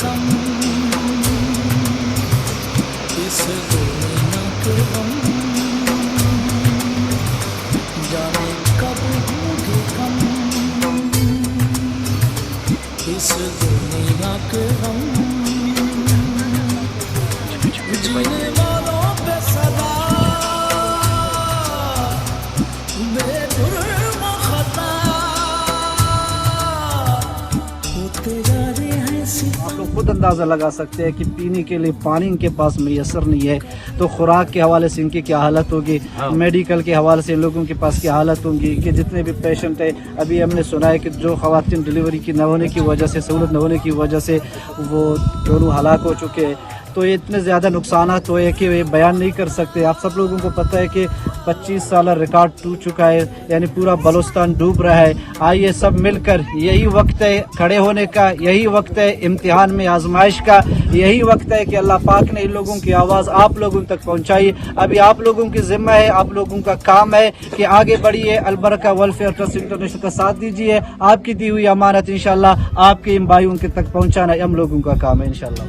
कम इस दुनिया के गम जाने कब होंगे कम इस दुनिया के गम जीने वालों पे सदा बेजुर्म खता होते जा रहे हैं सितम। आप लोग खुद अंदाज़ा लगा सकते हैं कि पीने के लिए पानी इनके पास मैसर नहीं है, तो खुराक के हवाले से इनकी क्या हालत होगी, मेडिकल के हवाले से इन लोगों के पास क्या हालत होगी कि जितने भी पेशेंट है, अभी हमने सुना है कि जो ख़वातीन डिलीवरी की न होने की वजह से, सहूलत न होने की वजह से वो दोनों हलाक हो चुके हैं। तो ये इतने ज़्यादा नुकसान तो है कि वे बयान नहीं कर सकते। आप सब लोगों को पता है कि 25 साल रिकॉर्ड टूट चुका है, यानी पूरा बलूचिस्तान डूब रहा है। आइए सब मिलकर, यही वक्त है खड़े होने का, यही वक्त है इम्तिहान में आजमाइश का, यही वक्त है कि अल्लाह पाक ने इन लोगों की आवाज़ आप लोगों तक पहुँचाई। अभी आप लोगों की जिम्मा है, आप लोगों का काम है कि आगे बढ़िए, अलबरका वेलफेयर ट्रस्ट इंटरनेशनल का साथ दीजिए। आपकी दी हुई अमानत इंशाल्लाह आपके इन भाइयों के तक पहुँचाना हम लोगों का काम है इंशाल्लाह।